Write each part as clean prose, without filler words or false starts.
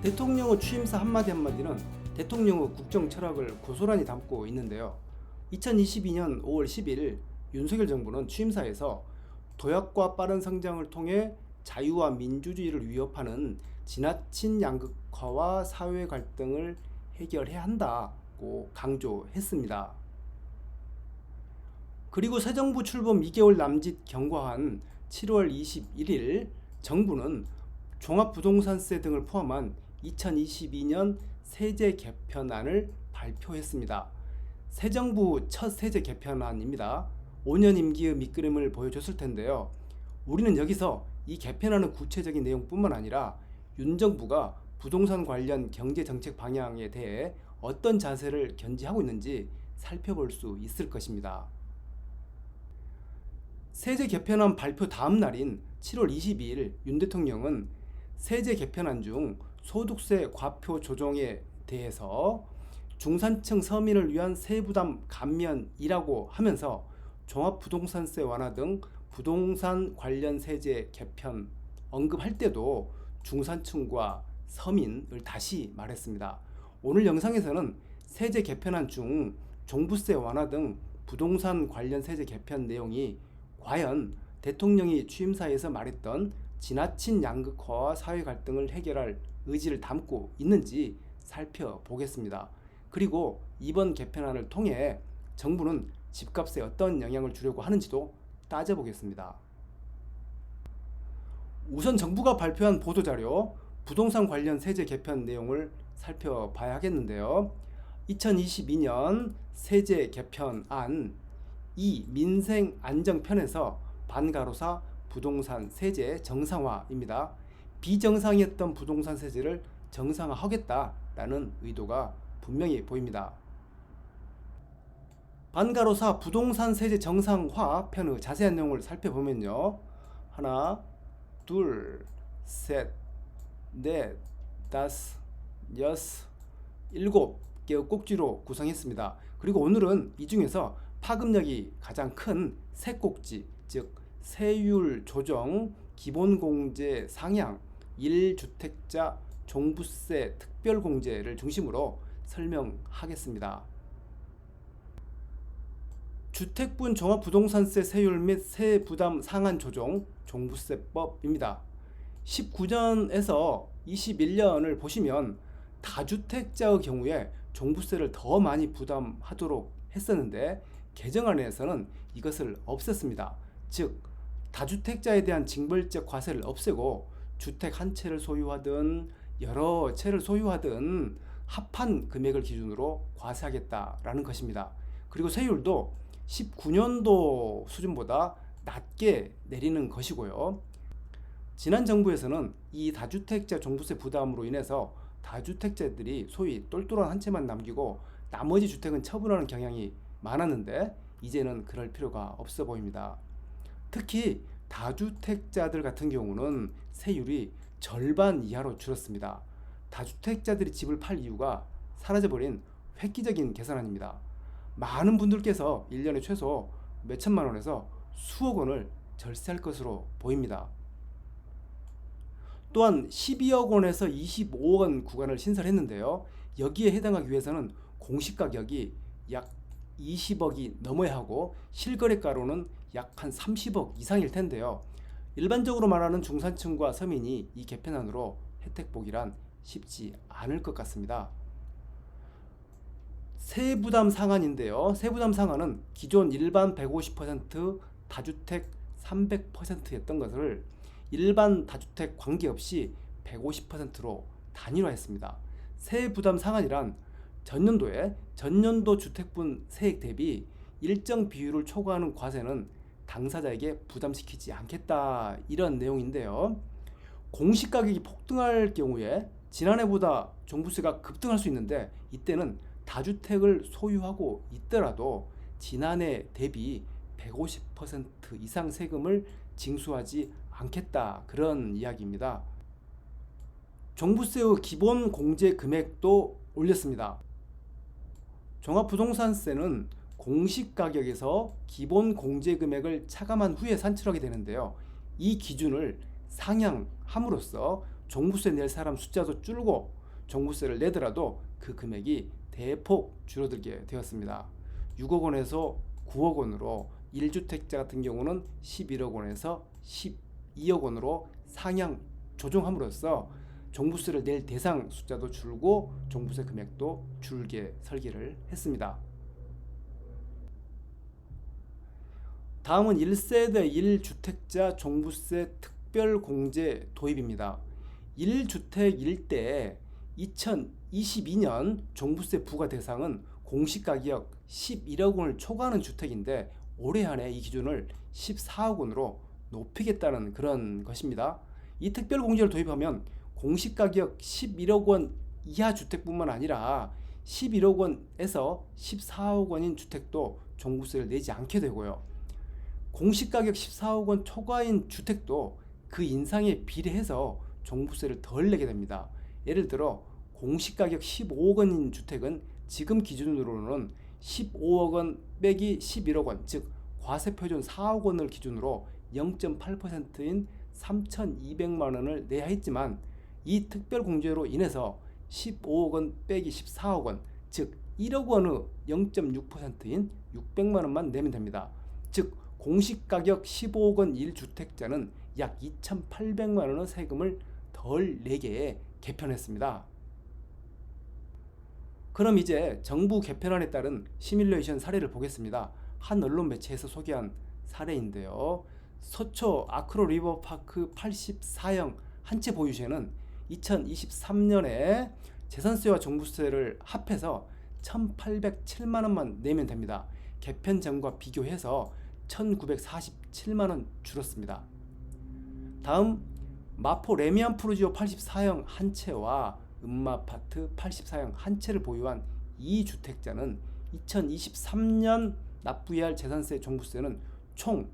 대통령의 취임사 한마디 한마디는 대통령의 국정 철학을 고스란히 담고 있는데요. 2022년 5월 10일 윤석열 정부는 취임사에서 도약과 빠른 성장을 통해 자유와 민주주의를 위협하는 지나친 양극화와 사회 갈등을 해결해야 한다고 강조했습니다. 그리고 새 정부 출범 2개월 남짓 경과한 7월 21일 정부는 종합부동산세 등을 포함한 2022년 세제 개편안을 발표했습니다. 새 정부 첫 세제 개편안입니다. 5년 임기의 밑그림을 보여줬을 텐데요. 우리는 여기서 이 개편안의 구체적인 내용뿐만 아니라 윤 정부가 부동산 관련 경제정책 방향에 대해 어떤 자세를 견지하고 있는지 살펴볼 수 있을 것입니다. 세제 개편안 발표 다음 날인 7월 22일 윤 대통령은 세제 개편안 중 소득세 과표 조정에 대해서 중산층 서민을 위한 세부담 감면이라고 하면서 종합부동산세 완화 등 부동산 관련 세제 개편 언급할 때도 중산층과 서민을 다시 말했습니다. 오늘 영상에서는 세제 개편안 중 종부세 완화 등 부동산 관련 세제 개편 내용이 과연 대통령이 취임사에서 말했던 지나친 양극화와 사회 갈등을 해결할 의지를 담고 있는지 살펴보겠습니다. 그리고 이번 개편안을 통해 정부는 집값에 어떤 영향을 주려고 하는지도 따져보겠습니다. 우선 정부가 발표한 보도자료 부동산 관련 세제 개편 내용을 살펴봐야 하겠는데요. 2022년 세제 개편안 2 민생 안정편에서 반가로사 부동산 세제 정상화입니다. 비정상이었던 부동산 세제를 정상화하겠다라는 의도가 분명히 보입니다. 반가로사 부동산 세제 정상화 편의 자세한 내용을 살펴보면요. 하나, 둘, 셋, 넷, 다섯, 여섯, 7개의 꼭지로 구성했습니다. 그리고 오늘은 이 중에서 파급력이 가장 큰 세 꼭지, 즉 세율 조정, 기본공제 상향, 1주택자 종부세 특별공제를 중심으로 설명하겠습니다. 주택분 종합부동산세 세율 및 세부담 상한 조정 종부세법입니다. 19년에서 21년을 보시면 다주택자의 경우에 종부세를 더 많이 부담하도록 했었는데 개정안에서는 이것을 없앴습니다. 즉 다주택자에 대한 징벌적 과세를 없애고 주택 한 채를 소유하든 여러 채를 소유하든 합한 금액을 기준으로 과세하겠다라는 것입니다. 그리고 세율도 19년도 수준보다 낮게 내리는 것이고요. 지난 정부에서는 이 다주택자 종부세 부담으로 인해서 다주택자들이 소위 똘똘한 한 채만 남기고 나머지 주택은 처분하는 경향이 많았는데 이제는 그럴 필요가 없어 보입니다. 특히 다주택자들 같은 경우는 세율이 절반 이하로 줄었습니다. 다주택자들이 집을 팔 이유가 사라져버린 획기적인 계산안입니다. 많은 분들께서 1년에 최소 몇천만 원에서 수억 원을 절세할 것으로 보입니다. 또한 12억 원에서 25억 원 구간을 신설했는데요. 여기에 해당하기 위해서는 공시가격이 약 20억이 넘어야 하고 실거래가로는 약 한 30억 이상일 텐데요. 일반적으로 말하는 중산층과 서민이 이 개편안으로 혜택 보기란 쉽지 않을 것 같습니다. 세부담 상한인데요. 세부담 상한은 기존 일반 150%, 다주택 300%였던 것을 일반 다주택 관계없이 150%로 단일화했습니다. 세부담 상한이란 전년도에 전년도 주택분 세액 대비 일정 비율을 초과하는 과세는 당사자에게 부담시키지 않겠다 이런 내용인데요. 공시가격이 폭등할 경우에 지난해보다 종부세가 급등할 수 있는데 이때는 다주택을 소유하고 있더라도 지난해 대비 150% 이상 세금을 징수하지 않겠다 그런 이야기입니다. 종부세의 기본 공제 금액도 올렸습니다. 종합부동산세는 공시가격에서 기본 공제 금액을 차감한 후에 산출하게 되는데요. 이 기준을 상향함으로써 종부세 낼 사람 숫자도 줄고 종부세를 내더라도 그 금액이 대폭 줄어들게 되었습니다. 6억 원에서 9억 원으로 1주택자 같은 경우는 11억 원에서 12억 원으로 상향 조정함으로써 종부세를 낼 대상 숫자도 줄고 종부세 금액도 줄게 설계를 했습니다. 다음은 1세대 1주택자 종부세 특별공제 도입입니다. 1주택일 때 2022년 종부세 부과 대상은 공시가격 11억 원을 초과하는 주택인데 올해 안에 이 기준을 14억 원으로 높이겠다는 그런 것입니다. 이 특별공제를 도입하면 공시가격 11억 원 이하 주택뿐만 아니라 11억 원에서 14억 원인 주택도 종부세를 내지 않게 되고요. 공시가격 14억 원 초과인 주택도 그 인상에 비례해서 종부세를 덜 내게 됩니다. 예를 들어 공시가격 15억 원인 주택은 지금 기준으로는 15억 원 빼기 11억 원, 즉 과세표준 4억 원을 기준으로 0.8%인 3,200만 원을 내야 했지만 이 특별공제로 인해서 15억 원 빼기 14억 원, 즉 1억 원의 0.6%인 600만 원만 내면 됩니다. 즉 공시가격 15억 원 1주택자는 약 2,800만 원의 세금을 덜 내게 개편했습니다. 그럼 이제 정부 개편안에 따른 시뮬레이션 사례를 보겠습니다. 한 언론 매체에서 소개한 사례인데요. 서초 아크로 리버파크 84형 한 채 보유세는 2023년에 재산세와 종부세를 합해서 1,807만 원만 내면 됩니다. 개편 전과 비교해서 1,947만 원 줄었습니다. 다음 마포 레미안 프루지오 84형 한 채와 음마아파트 84형 한 채를 보유한 2주택자는 2023년 납부해야 할 재산세 종부세는 총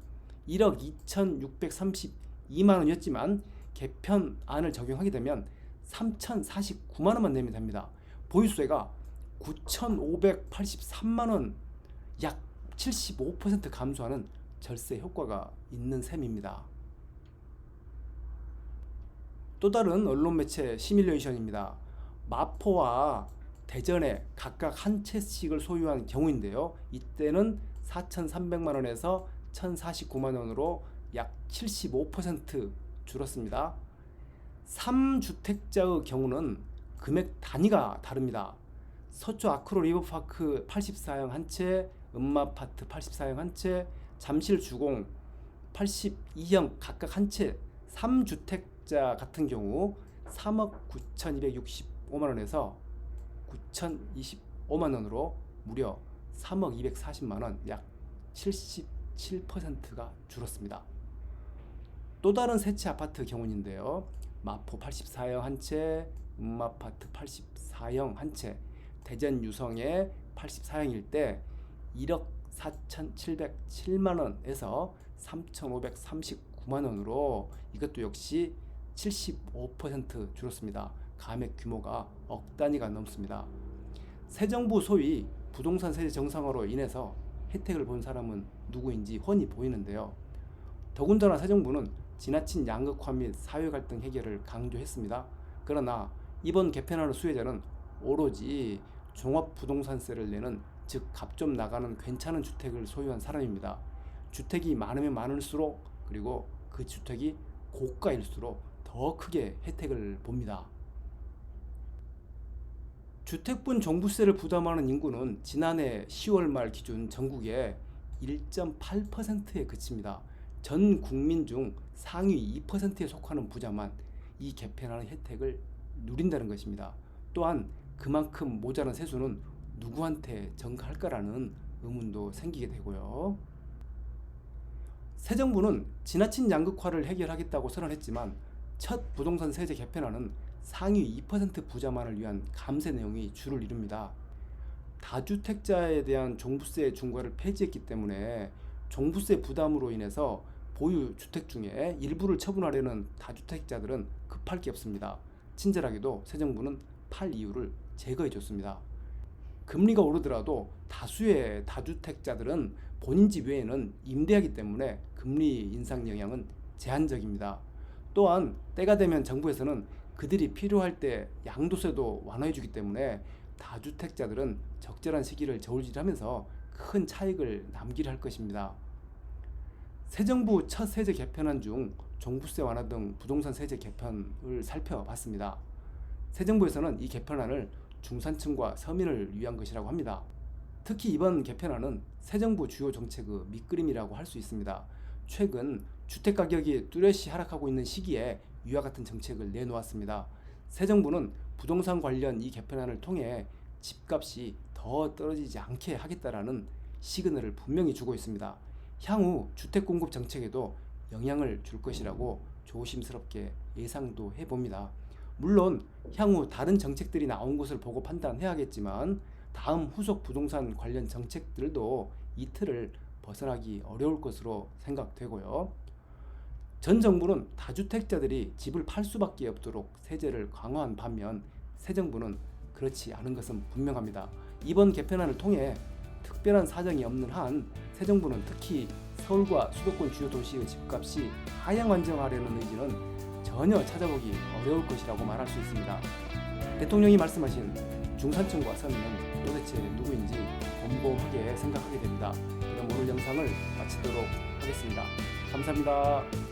1억 2,632만 원이었지만 개편안을 적용하게 되면 3,049만 원만 내면 됩니다. 보유세가 9,583만 원, 약 75% 감소하는 절세 효과가 있는 셈입니다. 또 다른 언론 매체 시뮬레이션입니다. 마포와 대전에 각각 한 채씩을 소유한 경우인데요. 이때는 4,300만 원에서 1,049만 원으로 약 75% 줄었습니다. 3주택자의 경우는 금액 단위가 다릅니다. 서초 아크로 리버파크 84형 한 채, 음마아파트 84형 한 채, 잠실 주공 82형 각각 한 채, 3주택자 같은 경우 3억 9,265만 원에서 9,025만 원으로 무려 3억 240만 원, 약 77%가 줄었습니다. 또 다른 세 채 아파트 경우인데요. 마포 84형 한 채, 음마아파트 84형 한 채, 대전 유성의 84형일 때 1억 4,707만 원에서 3,539만 원으로 이것도 역시 75% 줄었습니다. 감액 규모가 억 단위가 넘습니다. 새 정부 소위 부동산 세제 정상화로 인해서 혜택을 본 사람은 누구인지 훤히 보이는데요. 더군다나 새 정부는 지나친 양극화 및 사회 갈등 해결을 강조했습니다. 그러나 이번 개편안의 수혜자는 오로지 종합부동산세를 내는, 즉 값 좀 나가는 괜찮은 주택을 소유한 사람입니다. 주택이 많으면 많을수록, 그리고 그 주택이 고가일수록 더 크게 혜택을 봅니다. 주택분 종부세를 부담하는 인구는 지난해 10월 말 기준 전국에 1.8%에 그칩니다. 전 국민 중 상위 2%에 속하는 부자만 이 개편하는 혜택을 누린다는 것입니다. 또한 그만큼 모자란 세수는 누구한테 전가할까라는 의문도 생기게 되고요. 새 정부는 지나친 양극화를 해결하겠다고 선언했지만 첫 부동산 세제 개편안은 상위 2% 부자만을 위한 감세 내용이 주를 이룹니다. 다주택자에 대한 종부세 중과를 폐지했기 때문에 종부세 부담으로 인해서 보유 주택 중에 일부를 처분하려는 다주택자들은 급할 게 없습니다. 친절하게도 새 정부는 팔 이유를 제거해 줬습니다. 금리가 오르더라도 다수의 다주택자들은 본인 집 외에는 임대하기 때문에 금리 인상 영향은 제한적입니다. 또한 때가 되면 정부에서는 그들이 필요할 때 양도세도 완화해주기 때문에 다주택자들은 적절한 시기를 저울질하면서 큰 차익을 남기려 할 것입니다. 새 정부 첫 세제 개편안 중 종부세 완화 등 부동산 세제 개편을 살펴봤습니다. 새 정부에서는 이 개편안을 중산층과 서민을 위한 것이라고 합니다. 특히 이번 개편안은 새 정부 주요 정책의 밑그림이라고 할 수 있습니다. 최근 주택가격이 뚜렷이 하락하고 있는 시기에 위와 같은 정책을 내놓았습니다. 새 정부는 부동산 관련 이 개편안을 통해 집값이 더 떨어지지 않게 하겠다라는 시그널을 분명히 주고 있습니다. 향후 주택 공급 정책에도 영향을 줄 것이라고 조심스럽게 예상도 해봅니다. 물론 향후 다른 정책들이 나온 것을 보고 판단해야겠지만 다음 후속 부동산 관련 정책들도 이 틀을 벗어나기 어려울 것으로 생각되고요. 전 정부는 다주택자들이 집을 팔 수밖에 없도록 세제를 강화한 반면 새 정부는 그렇지 않은 것은 분명합니다. 이번 개편안을 통해 특별한 사정이 없는 한 새 정부는 특히 서울과 수도권 주요 도시의 집값이 하향 안정하려는 의지는 전혀 찾아보기 어려울 것이라고 말할 수 있습니다. 대통령이 말씀하신 중산층과 서민은 도대체 누구인지 곰곰하게 생각하게 됩니다. 그럼 오늘 영상을 마치도록 하겠습니다. 감사합니다.